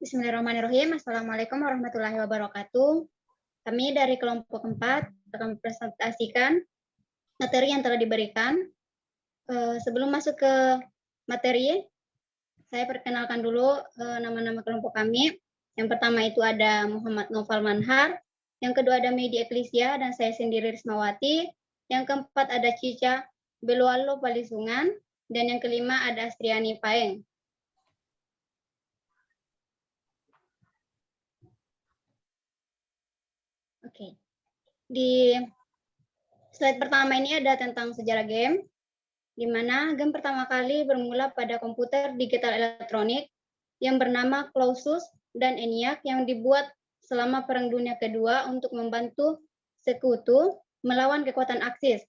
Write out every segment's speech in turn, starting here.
Bismillahirrahmanirrahim. Assalamualaikum warahmatullahi wabarakatuh. Kami dari kelompok 4 akan mempresentasikan materi yang telah diberikan. Sebelum masuk ke materi, saya perkenalkan dulu nama-nama kelompok kami. Yang pertama itu ada Muhammad Noval Manhar, yang kedua ada Medi Eklesia dan saya sendiri Rismawati, yang keempat ada Cica Belualo Palisungan, dan yang kelima ada Astriani Paeng. Oke. Di slide pertama ini ada tentang sejarah game, di mana game pertama kali bermula pada komputer digital elektronik yang bernama Colossus dan ENIAC yang dibuat selama Perang Dunia Kedua untuk membantu sekutu melawan kekuatan Aksis.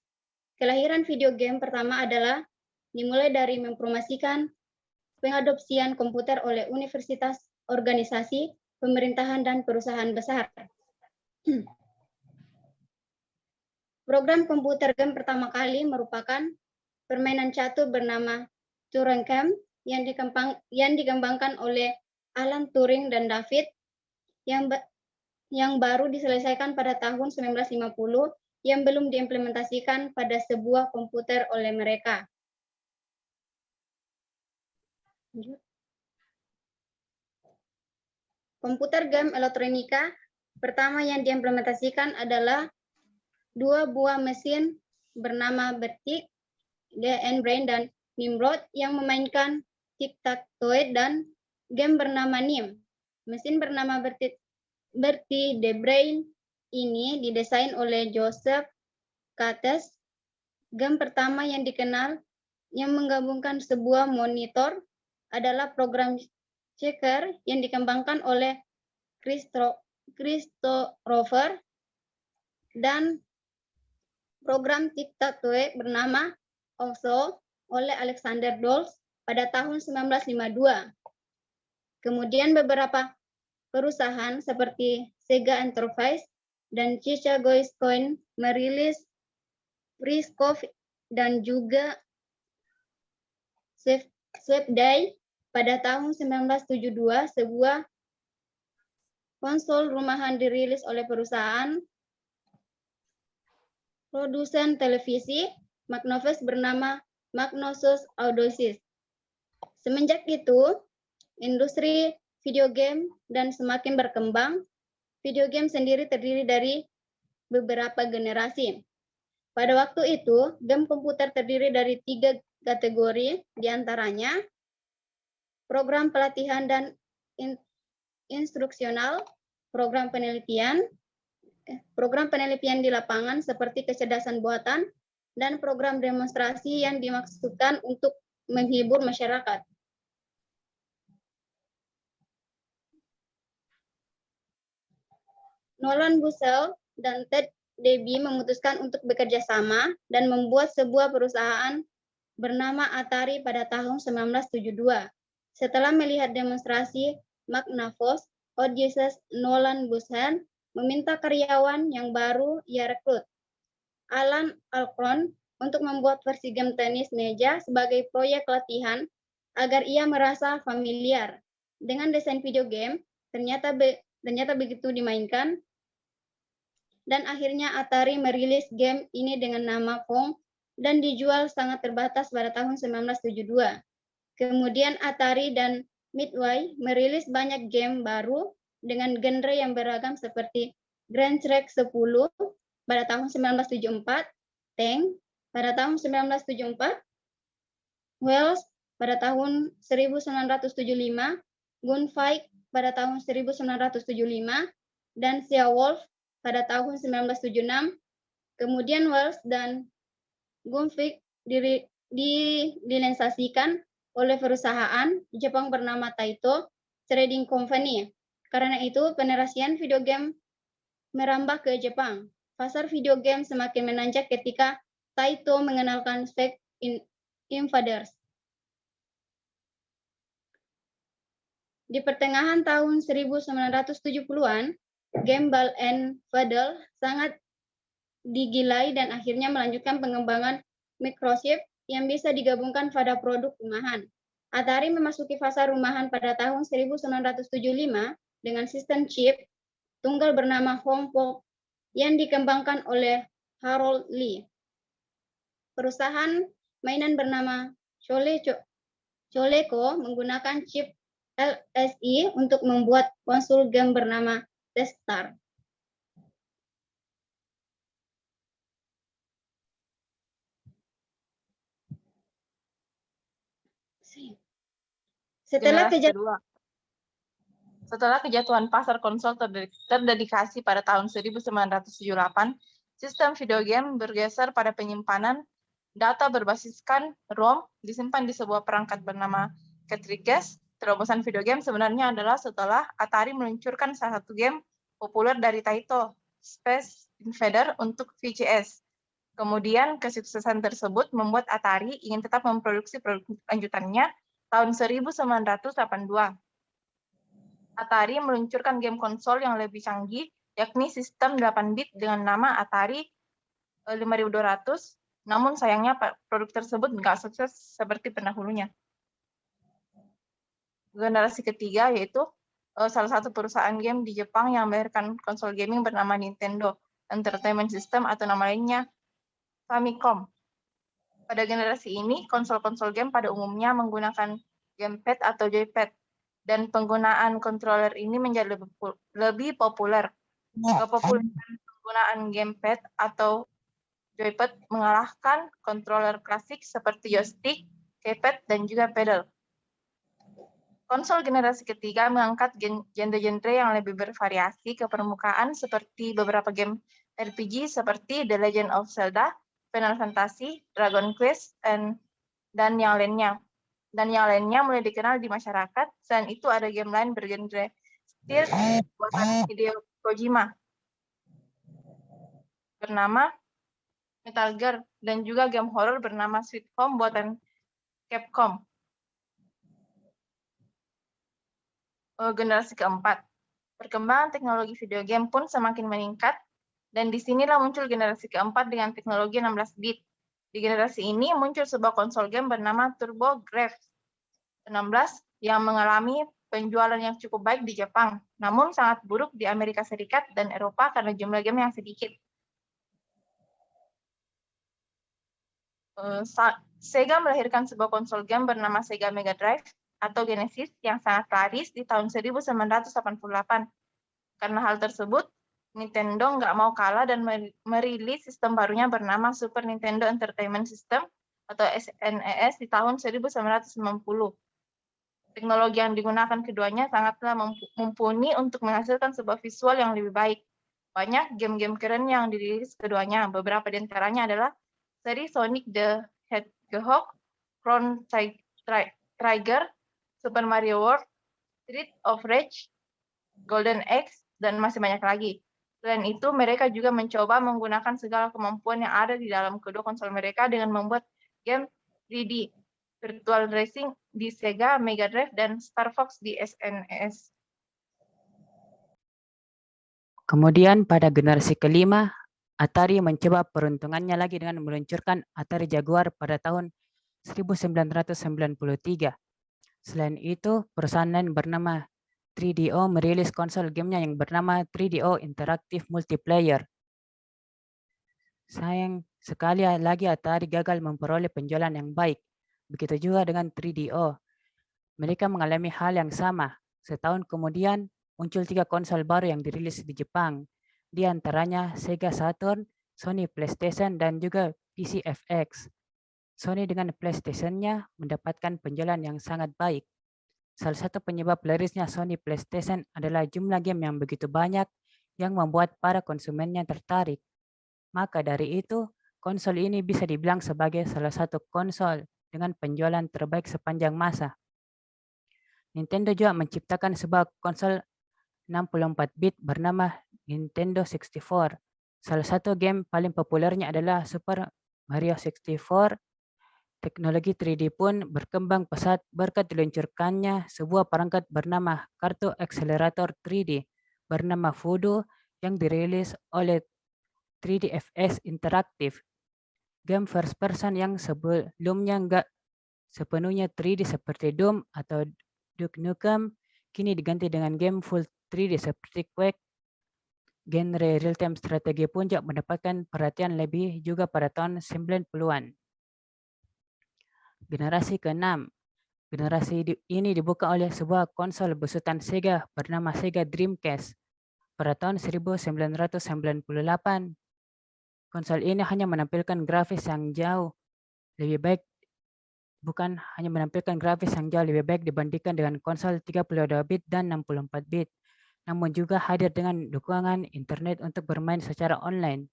Kelahiran video game pertama adalah dimulai dari mempromosikan pengadopsian komputer oleh universitas, organisasi, pemerintahan, dan perusahaan besar. Program komputer game pertama kali merupakan permainan catur bernama Turing yang dikembangkan oleh Alan Turing dan David yang baru diselesaikan pada tahun 1950 yang belum diimplementasikan pada sebuah komputer oleh mereka. Komputer game elektronika pertama yang diimplementasikan adalah dua buah mesin bernama Bertic, DN Brain, dan Nimrod yang memainkan tic-tac-toe dan game bernama NIM. Mesin bernama Bertie the Brain ini didesain oleh Joseph Cates. Game pertama yang dikenal yang menggabungkan sebuah monitor adalah program checker yang dikembangkan oleh Christopher dan program tic-tac-toe bernama Also oleh Alexander Dols pada tahun 1952. Kemudian beberapa perusahaan seperti Sega Enterprise dan Chicago's Coin merilis Frisco dan juga Save Day pada tahun 1972. Sebuah konsol rumahan dirilis oleh perusahaan produsen televisi Magnavox bernama Magnavox Audacious. Semenjak itu, industri video game dan semakin berkembang. Video game sendiri terdiri dari beberapa generasi. Pada waktu itu, game komputer terdiri dari 3 kategori, diantaranya program pelatihan dan instruksional, program penelitian di lapangan seperti kecerdasan buatan, dan program demonstrasi yang dimaksudkan untuk menghibur masyarakat. Nolan Bushnell dan Ted Debye memutuskan untuk bekerja sama dan membuat sebuah perusahaan bernama Atari pada tahun 1972. Setelah melihat demonstrasi Magnavox Audacious, Nolan Bushnell meminta karyawan yang baru ia rekrut, Alan Alcorn, untuk membuat versi game tenis meja sebagai proyek latihan agar ia merasa familiar dengan desain video game. Ternyata begitu dimainkan, dan akhirnya Atari merilis game ini dengan nama Pong dan dijual sangat terbatas pada tahun 1972. Kemudian Atari dan Midway merilis banyak game baru dengan genre yang beragam seperti Grand Trek 10 pada tahun 1974, Tank pada tahun 1974, Wells pada tahun 1975, Gunfight pada tahun 1975, dan Sea Wolf pada tahun 1976. Kemudian Wells dan Gunfight dilisensikan oleh perusahaan Jepang bernama Taito Trading Company. Karena itu, penerasian video game merambah ke Jepang. Pasar video game semakin menanjak ketika Taito mengenalkan Space Invaders. Di pertengahan tahun 1970-an, game Ball and Paddle sangat digilai dan akhirnya melanjutkan pengembangan Microchip yang bisa digabungkan pada produk rumahan. Atari memasuki fase rumahan pada tahun 1975 dengan sistem chip tunggal bernama Homepop yang dikembangkan oleh Harold Lee. Perusahaan mainan bernama Coleco menggunakan chip LSI untuk membuat konsol game bernama T-Star. Setelah kejatuhan pasar konsol terdedikasi pada tahun 1978, sistem video game bergeser pada penyimpanan data berbasiskan ROM disimpan di sebuah perangkat bernama cartridge. Terobosan video game sebenarnya adalah setelah Atari meluncurkan salah satu game populer dari Taito, Space Invader untuk VCS. Kemudian kesuksesan tersebut membuat Atari ingin tetap memproduksi produk lanjutannya tahun 1982. Atari meluncurkan game konsol yang lebih canggih, yakni sistem 8-bit dengan nama Atari 5200, namun sayangnya produk tersebut nggak sukses seperti pendahulunya. Generasi ketiga yaitu salah satu perusahaan game di Jepang yang melahirkan konsol gaming bernama Nintendo Entertainment System atau nama lainnya Famicom. Pada generasi ini, konsol-konsol game pada umumnya menggunakan gamepad atau joypad, dan penggunaan controller ini menjadi lebih populer. Kepopularan penggunaan gamepad atau joypad mengalahkan controller klasik seperti joystick, keypad, dan juga pedal. Konsol generasi ketiga mengangkat genre-genre yang lebih bervariasi ke permukaan seperti beberapa game RPG seperti The Legend of Zelda, Final Fantasy, Dragon Quest, dan yang lainnya. Dan yang lainnya mulai dikenal di masyarakat. Selain itu ada game lain bergenre stealth buatan Hideo Kojima bernama Metal Gear, dan juga game horror bernama Sweet Home buatan Capcom. Generasi keempat, perkembangan teknologi video game pun semakin meningkat, dan disinilah muncul generasi keempat dengan teknologi 16-bit. Di generasi ini muncul sebuah konsol game bernama TurboGrafx 16 yang mengalami penjualan yang cukup baik di Jepang, namun sangat buruk di Amerika Serikat dan Eropa karena jumlah game yang sedikit. Sega melahirkan sebuah konsol game bernama Sega Mega Drive atau Genesis yang sangat laris di tahun 1988. Karena hal tersebut, Nintendo nggak mau kalah dan merilis sistem barunya bernama Super Nintendo Entertainment System atau SNES di tahun 1990. Teknologi yang digunakan keduanya sangatlah mumpuni untuk menghasilkan sebuah visual yang lebih baik. Banyak game-game keren yang dirilis keduanya. Beberapa di antaranya adalah seri Sonic the Hedgehog, Chrono Trigger, Super Mario World, Street of Rage, Golden Axe, dan masih banyak lagi. Selain itu, mereka juga mencoba menggunakan segala kemampuan yang ada di dalam kedua konsol mereka dengan membuat game 3D, Virtual Racing di Sega Mega Drive, dan Star Fox di SNES. Kemudian pada generasi kelima, Atari mencoba peruntungannya lagi dengan meluncurkan Atari Jaguar pada tahun 1993. Selain itu, perusahaan lain bernama 3DO merilis konsol gamenya yang bernama 3DO Interactive Multiplayer. Sayang sekali lagi Atari gagal memperoleh penjualan yang baik. Begitu juga dengan 3DO. Mereka mengalami hal yang sama. Setahun kemudian muncul 3 konsol baru yang dirilis di Jepang. Di antaranya Sega Saturn, Sony PlayStation, dan juga PC FX. Sony dengan PlayStation-nya mendapatkan penjualan yang sangat baik. Salah satu penyebab larisnya Sony PlayStation adalah jumlah game yang begitu banyak yang membuat para konsumennya tertarik. Maka dari itu, konsol ini bisa dibilang sebagai salah satu konsol dengan penjualan terbaik sepanjang masa. Nintendo juga menciptakan sebuah konsol 64-bit bernama Nintendo 64. Salah satu game paling populernya adalah Super Mario 64. Teknologi 3D pun berkembang pesat berkat diluncurkannya sebuah perangkat bernama kartu akselerator 3D bernama Voodoo yang dirilis oleh 3DFS Interactive. Game first person yang sebelumnya sepenuhnya 3D seperti Doom atau Duke Nukem kini diganti dengan game full 3D seperti Quake. Genre real-time strategi pun juga mendapatkan perhatian lebih juga pada tahun 90-an. Generasi ke-6. Generasi ini dibuka oleh sebuah konsol besutan Sega bernama Sega Dreamcast. Pada tahun 1998, konsol ini hanya menampilkan grafis yang jauh lebih baik dibandingkan dengan konsol 32-bit dan 64-bit, namun juga hadir dengan dukungan internet untuk bermain secara online.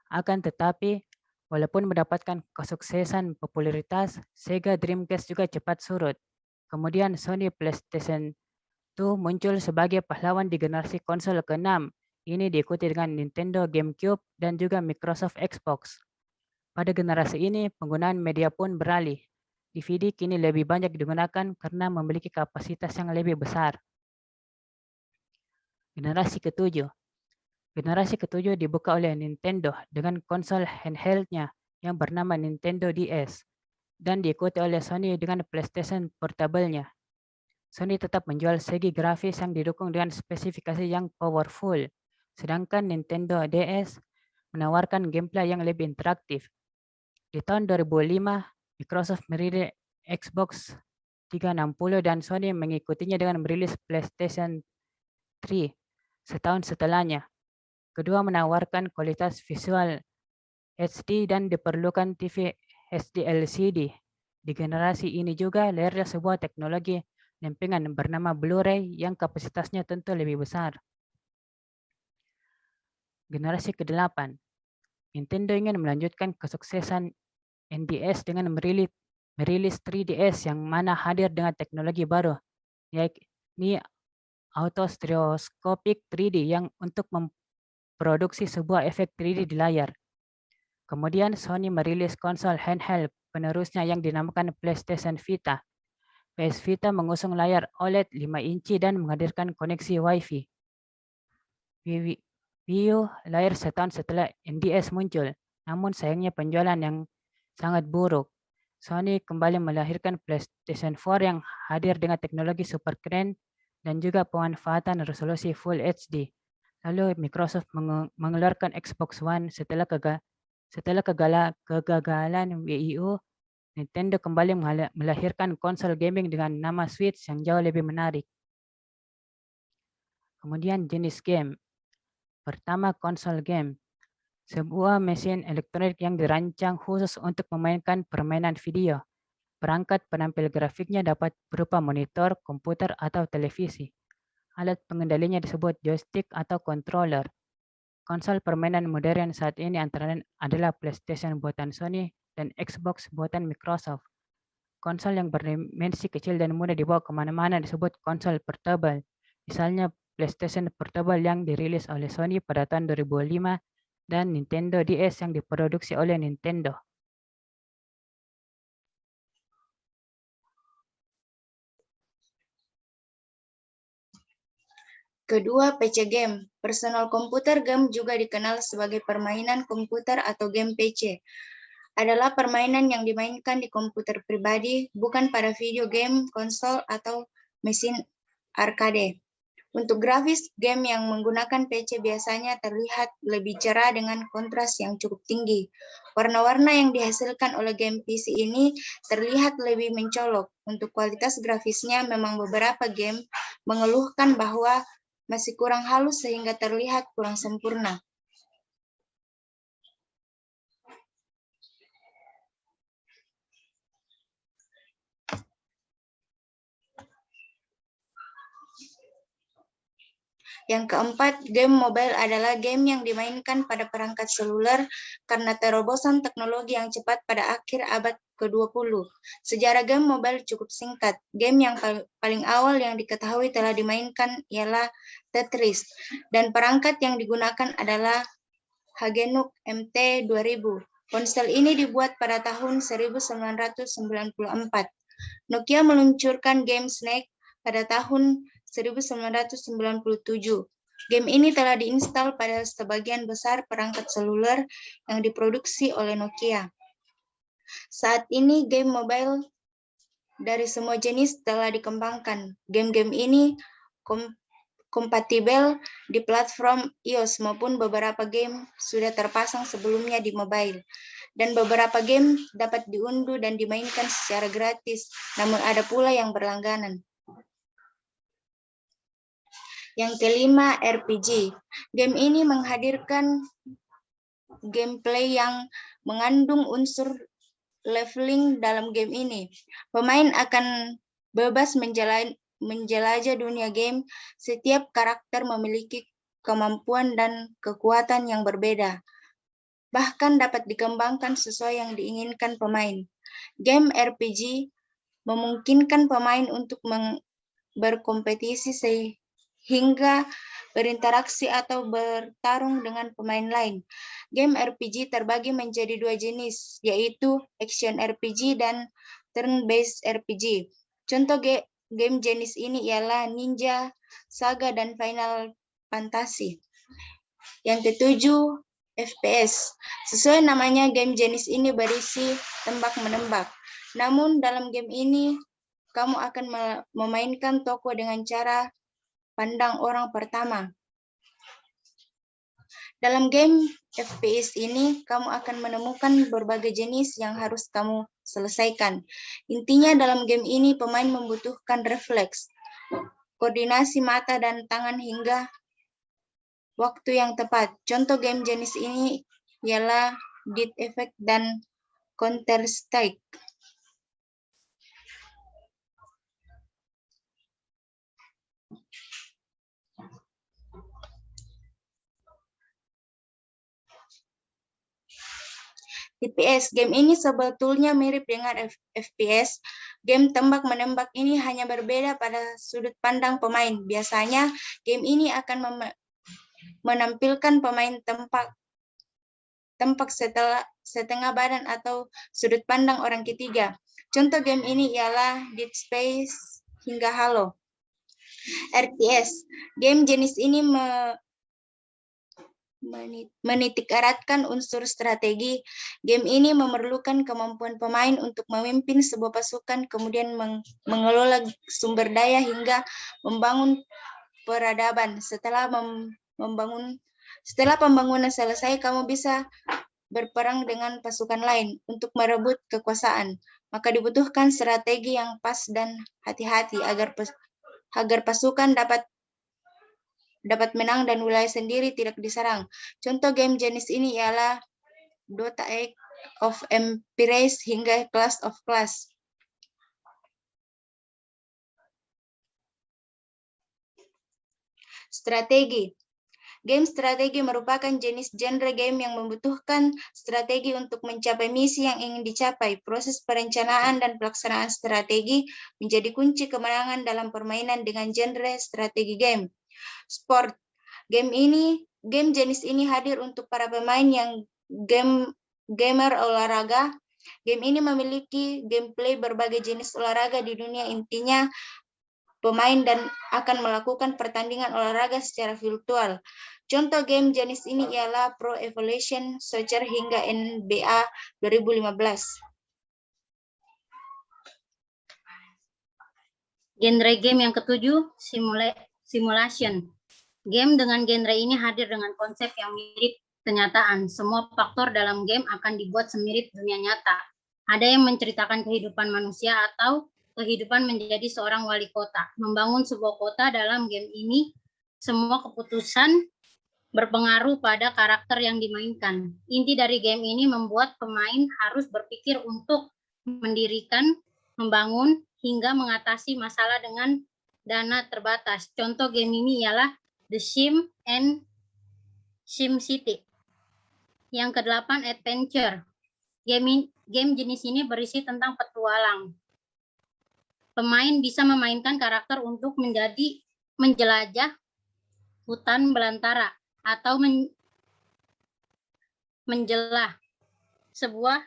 Akan tetapi, walaupun mendapatkan kesuksesan popularitas, Sega Dreamcast juga cepat surut. Kemudian Sony PlayStation 2 muncul sebagai pahlawan di generasi konsol ke-6. Ini diikuti dengan Nintendo GameCube dan juga Microsoft Xbox. Pada generasi ini, penggunaan media pun beralih. DVD kini lebih banyak digunakan karena memiliki kapasitas yang lebih besar. Generasi ke-7. Generasi ke-7 dibuka oleh Nintendo dengan konsol handheldnya yang bernama Nintendo DS dan diikuti oleh Sony dengan PlayStation Portable-nya. Sony tetap menjual segi grafis yang didukung dengan spesifikasi yang powerful, sedangkan Nintendo DS menawarkan gameplay yang lebih interaktif. Di tahun 2005, Microsoft merilis Xbox 360 dan Sony mengikutinya dengan merilis PlayStation 3 setahun setelahnya. Kedua menawarkan kualitas visual HD dan diperlukan TV HD LCD. Di generasi ini juga lahirnya sebuah teknologi lempengan bernama Blu-ray yang kapasitasnya tentu lebih besar. Generasi ke-8. Nintendo ingin melanjutkan kesuksesan NDS dengan merilis 3DS yang mana hadir dengan teknologi baru, yakni auto stereoscopic 3D yang untuk memproduksi sebuah efek 3D di layar. Kemudian Sony merilis konsol handheld penerusnya yang dinamakan PlayStation Vita. PS Vita mengusung layar OLED 5 inci dan menghadirkan koneksi Wi-Fi. Wii U lahir setahun setelah NDS muncul, namun sayangnya penjualan yang sangat buruk. Sony kembali melahirkan PlayStation 4 yang hadir dengan teknologi super keren dan juga pemanfaatan resolusi Full HD. Lalu Microsoft mengeluarkan Xbox One setelah kegagalan Wii U. Nintendo kembali melahirkan konsol gaming dengan nama Switch yang jauh lebih menarik. Kemudian jenis game. Pertama, konsol game. Sebuah mesin elektronik yang dirancang khusus untuk memainkan permainan video. Perangkat penampil grafiknya dapat berupa monitor, komputer, atau televisi. Alat pengendalinya disebut joystick atau controller. Konsol permainan modern saat ini antara lain adalah PlayStation buatan Sony dan Xbox buatan Microsoft. Konsol yang berdimensi kecil dan mudah dibawa kemana-mana disebut konsol portable. Misalnya PlayStation Portable yang dirilis oleh Sony pada tahun 2005 dan Nintendo DS yang diproduksi oleh Nintendo. Kedua, PC game. Personal computer game juga dikenal sebagai permainan komputer atau game PC. Adalah permainan yang dimainkan di komputer pribadi, bukan pada video game, konsol, atau mesin arcade. Untuk grafis, game yang menggunakan PC biasanya terlihat lebih cerah dengan kontras yang cukup tinggi. Warna-warna yang dihasilkan oleh game PC ini terlihat lebih mencolok. Untuk kualitas grafisnya, memang beberapa game mengeluhkan bahwa masih kurang halus sehingga terlihat kurang sempurna. Yang keempat, game mobile adalah game yang dimainkan pada perangkat seluler karena terobosan teknologi yang cepat pada akhir abad ke-20. Sejarah game mobile cukup singkat. Game yang paling awal yang diketahui telah dimainkan ialah Tetris, dan perangkat yang digunakan adalah Hagenuk MT2000. Ponsel ini dibuat pada tahun 1994. Nokia meluncurkan game Snake pada tahun 1997. Game ini telah diinstal pada sebagian besar perangkat seluler yang diproduksi oleh Nokia. Saat ini game mobile dari semua jenis telah dikembangkan. Game-game ini kompatibel di platform iOS maupun beberapa game sudah terpasang sebelumnya di mobile. Dan beberapa game dapat diunduh dan dimainkan secara gratis, namun ada pula yang berlangganan. Yang kelima, RPG. Game ini menghadirkan gameplay yang mengandung unsur leveling dalam game ini. Pemain akan bebas menjelajah dunia game. Setiap karakter memiliki kemampuan dan kekuatan yang berbeda. Bahkan dapat dikembangkan sesuai yang diinginkan pemain. Game RPG memungkinkan pemain untuk berkompetisi sehingga berinteraksi atau bertarung dengan pemain lain. Game RPG terbagi menjadi dua jenis, yaitu Action RPG dan Turn-Based RPG. Contoh game jenis ini ialah Ninja, Saga, dan Final Fantasy. Yang ketujuh, FPS. Sesuai namanya, game jenis ini berisi tembak-menembak. Namun dalam game ini, kamu akan memainkan tokoh dengan cara pandang orang pertama. Dalam game FPS ini, kamu akan menemukan berbagai jenis yang harus kamu selesaikan. Intinya dalam game ini, pemain membutuhkan refleks, koordinasi mata dan tangan hingga waktu yang tepat. Contoh game jenis ini ialah Dead Effect dan Counter-Strike. FPS, game ini sebetulnya mirip dengan FPS. Game tembak-menembak ini hanya berbeda pada sudut pandang pemain. Biasanya, game ini akan menampilkan pemain tempat setengah badan atau sudut pandang orang ketiga. Contoh game ini ialah Dead Space hingga Halo. RTS, game jenis ini menitikratatkan unsur strategi. Game ini memerlukan kemampuan pemain untuk memimpin sebuah pasukan, kemudian mengelola sumber daya hingga membangun peradaban. Setelah pembangunan selesai, kamu bisa berperang dengan pasukan lain untuk merebut kekuasaan. Maka dibutuhkan strategi yang pas dan hati-hati agar pasukan dapat menang dan wilayah sendiri tidak diserang. Contoh game jenis ini ialah Dota, Age of Empires hingga Clash of Clans. Strategi. Game strategi merupakan jenis genre game yang membutuhkan strategi untuk mencapai misi yang ingin dicapai. Proses perencanaan dan pelaksanaan strategi menjadi kunci kemenangan dalam permainan dengan genre strategi game. Sport. Game jenis ini hadir untuk para pemain yang gamer olahraga. Game ini memiliki gameplay berbagai jenis olahraga di dunia. Intinya, pemain dan akan melakukan pertandingan olahraga secara virtual. Contoh game jenis ini ialah Pro Evolution Soccer hingga NBA 2015. Genre game yang ketujuh, simulation. Game dengan genre ini hadir dengan konsep yang mirip kenyataan. Semua faktor dalam game akan dibuat semirip dunia nyata. Ada yang menceritakan kehidupan manusia atau kehidupan menjadi seorang wali kota. Membangun sebuah kota dalam game ini, semua keputusan berpengaruh pada karakter yang dimainkan. Inti dari game ini membuat pemain harus berpikir untuk mendirikan, membangun, hingga mengatasi masalah dengan dana terbatas. Contoh game ini ialah The Sims and SimCity. Yang ke-8, Adventure. Game jenis ini berisi tentang petualang. Pemain bisa memainkan karakter untuk menjelajah hutan belantara atau menjelah sebuah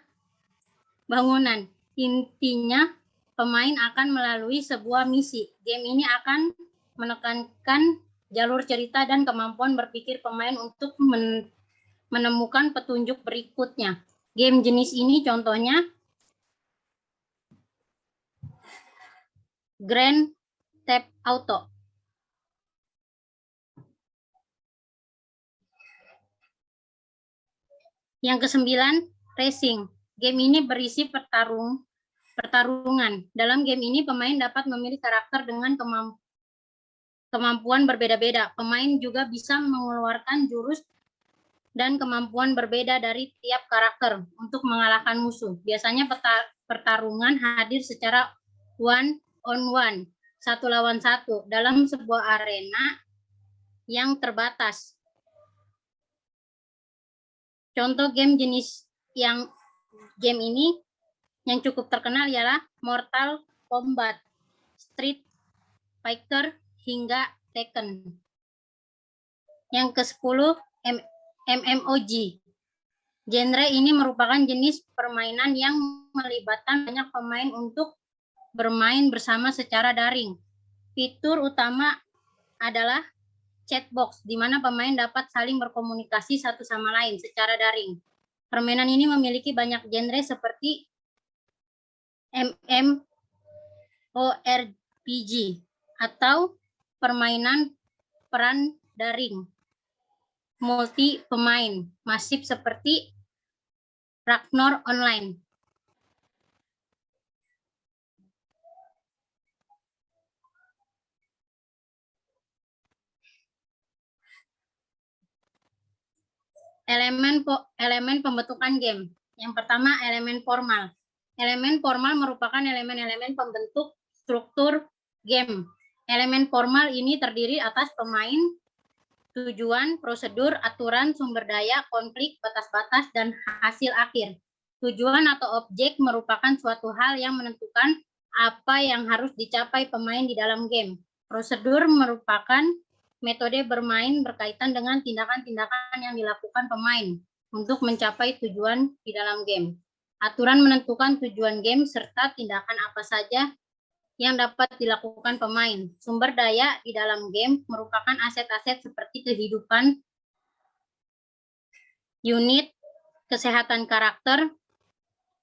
bangunan. Intinya, pemain akan melalui sebuah misi. Game ini akan menekankan jalur cerita dan kemampuan berpikir pemain untuk menemukan petunjuk berikutnya. Game jenis ini contohnya Grand Theft Auto. Yang ke-9, racing. Game ini berisi pertarungan. Dalam game ini pemain dapat memilih karakter dengan kemampuan berbeda-beda. Pemain juga bisa mengeluarkan jurus dan kemampuan berbeda dari tiap karakter untuk mengalahkan musuh. Biasanya pertarungan hadir secara one on one, 1 lawan 1 dalam sebuah arena yang terbatas. Contoh game jenis game ini yang cukup terkenal ialah Mortal Kombat, Street Fighter, hingga Tekken. Yang ke-10, MMOG. Genre ini merupakan jenis permainan yang melibatkan banyak pemain untuk bermain bersama secara daring. Fitur utama adalah chatbox, di mana pemain dapat saling berkomunikasi satu sama lain secara daring. Permainan ini memiliki banyak genre seperti MMORPG atau permainan peran daring, multi pemain, masif seperti Ragnar Online. Elemen pembentukan game. Yang pertama, elemen formal. Elemen formal merupakan elemen-elemen pembentuk struktur game. Elemen formal ini terdiri atas pemain, tujuan, prosedur, aturan, sumber daya, konflik, batas-batas, dan hasil akhir. Tujuan atau objek merupakan suatu hal yang menentukan apa yang harus dicapai pemain di dalam game. Prosedur merupakan metode bermain berkaitan dengan tindakan-tindakan yang dilakukan pemain untuk mencapai tujuan di dalam game. Aturan menentukan tujuan game serta tindakan apa saja yang dapat dilakukan pemain. Sumber daya di dalam game merupakan aset-aset seperti kehidupan, unit, kesehatan karakter,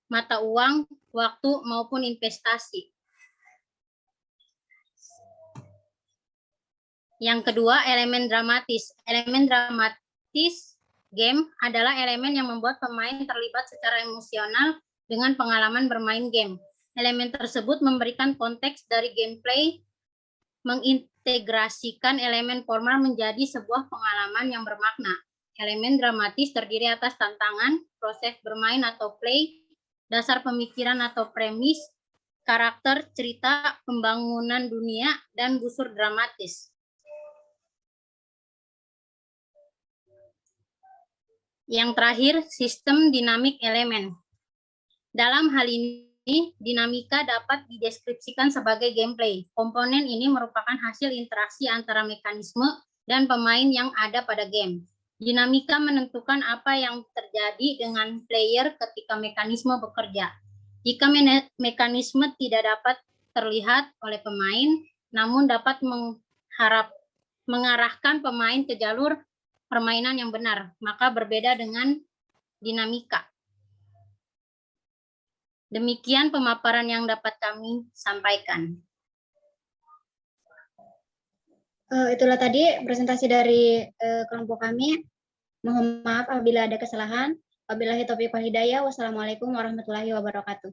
mata uang, waktu, maupun investasi. Yang kedua, elemen dramatis. Elemen dramatis game adalah elemen yang membuat pemain terlibat secara emosional dengan pengalaman bermain game. Elemen tersebut memberikan konteks dari gameplay, mengintegrasikan elemen formal menjadi sebuah pengalaman yang bermakna. Elemen dramatis terdiri atas tantangan, proses bermain atau play, dasar pemikiran atau premis, karakter, cerita, pembangunan dunia, dan busur dramatis. Yang terakhir, sistem dinamik elemen. Dalam hal ini, dinamika dapat dideskripsikan sebagai gameplay. Komponen ini merupakan hasil interaksi antara mekanisme dan pemain yang ada pada game. Dinamika menentukan apa yang terjadi dengan player ketika mekanisme bekerja. Jika mekanisme tidak dapat terlihat oleh pemain, namun dapat mengarahkan pemain ke jalur permainan yang benar, maka berbeda dengan dinamika. Demikian pemaparan yang dapat kami sampaikan. Itulah tadi presentasi dari kelompok kami. Mohon maaf apabila ada kesalahan. Wabillahi taufiq wal hidayah. Wassalamualaikum warahmatullahi wabarakatuh.